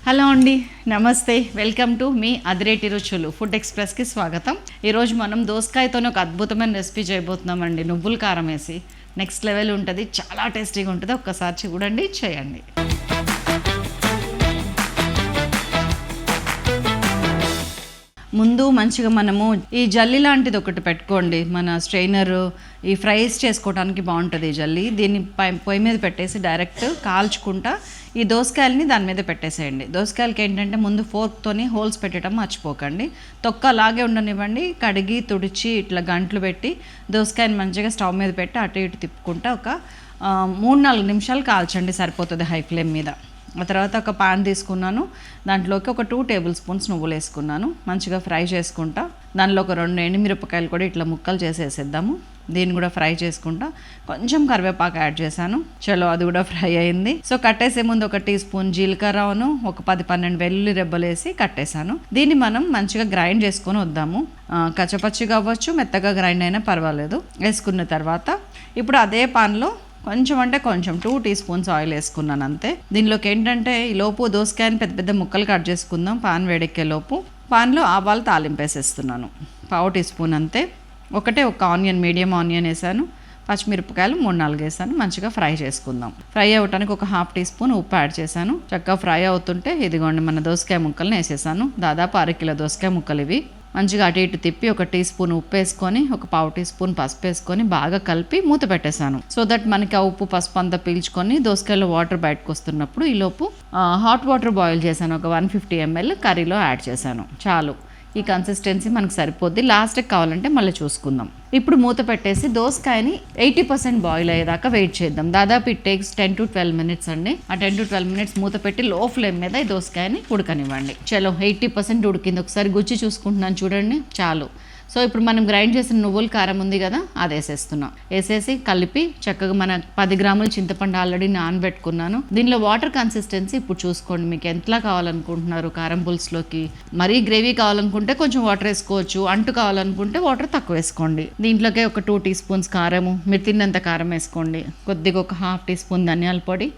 Hello అండి, నమస్తే. Welcome to me అదిరేటి రుచులు ఫుడ్ ఎక్స్ప్రెస్కి స్వాగతం. ఈరోజు మనం దోసకాయతోనే ఒక అద్భుతమైన రెసిపీ చేయబోతున్నామండి. నువ్వుల కారం వేసి నెక్స్ట్ లెవెల్ ఉంటుంది, చాలా టేస్టీగా ఉంటుంది. ఒక్కసారి చూడండి, చేయండి. ముందు మంచిగా మనము ఈ జల్లి లాంటిది ఒకటి పెట్టుకోండి. మన స్ట్రైనర్ ఈ ఫ్రైస్ చేసుకోవడానికి బాగుంటుంది ఈ జల్లి. దీన్ని పొయ్యి మీద పెట్టేసి డైరెక్ట్ కాల్చుకుంటా ఈ దోసకాయలని దాని మీద పెట్టేసేయండి. దోసకాయలకి ఏంటంటే ముందు ఫోర్క్తోని హోల్స్ పెట్టడం మర్చిపోకండి. తొక్క అలాగే ఉండనివ్వండి. కడిగి తుడిచి ఇట్లా గంటలు పెట్టి దోసకాయని మంచిగా స్టవ్ మీద పెట్టి అటు ఇటు తిప్పుకుంటా ఒక 3-4 నిమిషాలు కాల్చండి, సరిపోతుంది హై ఫ్లేమ్ మీద. ఆ తర్వాత ఒక పాన్ తీసుకున్నాను, దాంట్లోకి ఒక 2 టేబుల్ స్పూన్స్ నువ్వులు వేసుకున్నాను. మంచిగా ఫ్రై చేసుకుంటా దానిలో ఒక 2 ఎండుమిరపకాయలు కూడా ఇట్లా ముక్కలు చేసేసేద్దాము. దీన్ని కూడా ఫ్రై చేసుకుంటా కొంచెం కరివేపాకు యాడ్ చేశాను. చలో అది కూడా ఫ్రై అయింది. సో కట్టేసే ముందు ఒక టీ స్పూన్ జీలకర్రను ఒక 10-12 వెల్లుల్లి రెబ్బలు వేసి కట్టేశాను. దీన్ని మనం మంచిగా గ్రైండ్ చేసుకొని వద్దాము. కచ్చపచ్చిగా అవ్వచ్చు, మెత్తగా గ్రైండ్ అయినా పర్వాలేదు. వేసుకున్న తర్వాత ఇప్పుడు అదే పాన్లో కొంచెం 2 టీ స్పూన్స్ ఆయిల్ వేసుకున్నాను అంతే. దీనిలోకి ఏంటంటే ఈ లోపు దోసకాయని పెద్ద పెద్ద ముక్కలు కట్ చేసుకుందాం. పాన్ వేడెక్కే లోపు పాన్లో ఆవాలు తాలింపేసేస్తున్నాను. 1/2 టీ స్పూన్ అంతే. ఒక ఆనియన్, మీడియం ఆనియన్ వేసాను. పచ్చిమిరపకాయలు 3-4 వేసాను. మంచిగా ఫ్రై చేసుకుందాం. ఫ్రై అవ్వటానికి ఒక 1/2 టీ స్పూన్ ఉప్పు యాడ్ చేశాను. చక్కగా ఫ్రై అవుతుంటే ఇదిగోండి మన దోసకాయ ముక్కల్ని వేసేసాను. దాదాపు 1/2 కిలో దోసకాయ ముక్కలు ఇవి. మంచిగా అటు ఇటు తిప్పి ఒక టీ స్పూన్ ఉప్పు వేసుకొని ఒక 1/2 టీ స్పూన్ పసుపు వేసుకొని బాగా కలిపి మూత పెట్టేశాను. సో దట్ మనకి ఆ ఉప్పు పసుపు అంతా పీల్చుకొని దోసకాయలో వాటర్ బయటకు వస్తున్నప్పుడు ఈలోపు హాట్ వాటర్ బాయిల్ చేశాను. ఒక 150 ml కర్రీలో యాడ్ చేశాను. చాలు, ఈ కన్సిస్టెన్సీ మనకు సరిపోద్ది. లాస్ట్కి కావాలంటే మళ్ళీ చూసుకుందాం. ఇప్పుడు మూత పెట్టేసి దోసకాయని 80% బాయిల్ అయ్యేదాకా వెయిట్ చేద్దాం. దాదాపు ఇట్ టేక్స్ 10-12 minutes అండి. ఆ 10-12 minutes మూత పెట్టి లో ఫ్లేమ్ మీద ఈ దోసకాయని ఉడకనివ్వండి. చలో 80% ఉడికింది. ఒకసారి గుచ్చి చూసుకుంటున్నాను చూడండి, చాలు. సో ఇప్పుడు మనం గ్రైండ్ చేసిన నువ్వుల కారం ఉంది కదా, అది వేసేస్తున్నాం. వేసేసి కలిపి చక్కగా మన 10 గ్రాముల చింతపండు ఆల్రెడీ నానబెట్టుకున్నాను. దీనిలో వాటర్ కన్సిస్టెన్సీ ఇప్పుడు చూసుకోండి, మీకు ఎంతలా కావాలనుకుంటున్నారు కారం పులుసులోకి. మరీ గ్రేవీ కావాలనుకుంటే కొంచెం వాటర్ వేసుకోవచ్చు, అంటు కావాలనుకుంటే వాటర్ తక్కువ వేసుకోండి. దీంట్లోకి ఒక 2 టీ స్పూన్స్ కారము, మీరు తిన్నంత కారం వేసుకోండి. కొద్దిగా ఒక 1/2 టీ స్పూన్ ధనియాల పొడి,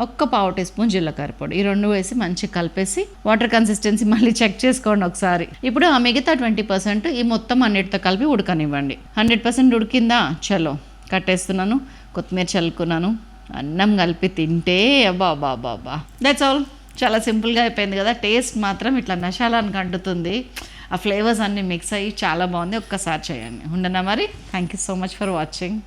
ఒక 1/4 టీ స్పూన్ జీలకర్ర పొడి, ఈ 2 వేసి మంచిగా కలిపేసి వాటర్ కన్సిస్టెన్సీ మళ్ళీ చెక్ చేసుకోండి ఒకసారి. ఇప్పుడు ఆ మిగతా 20% ఈ మొత్తం అన్నిటితో కలిపి ఉడకనివ్వండి. 100% ఉడికిందా, చలో కట్టేస్తున్నాను. కొత్తిమీర చల్లుకున్నాను. అన్నం కలిపి తింటే అబ్బా దట్స్ ఆల్. చాలా సింపుల్గా అయిపోయింది కదా. టేస్ట్ మాత్రం ఇట్లా నశాలానికి అంటుతుంది. ఆ ఫ్లేవర్స్ అన్నీ మిక్స్ అయ్యి చాలా బాగుంది. ఒక్కసారి చేయండి. ఉండనా మరి. Thank you so much for watching.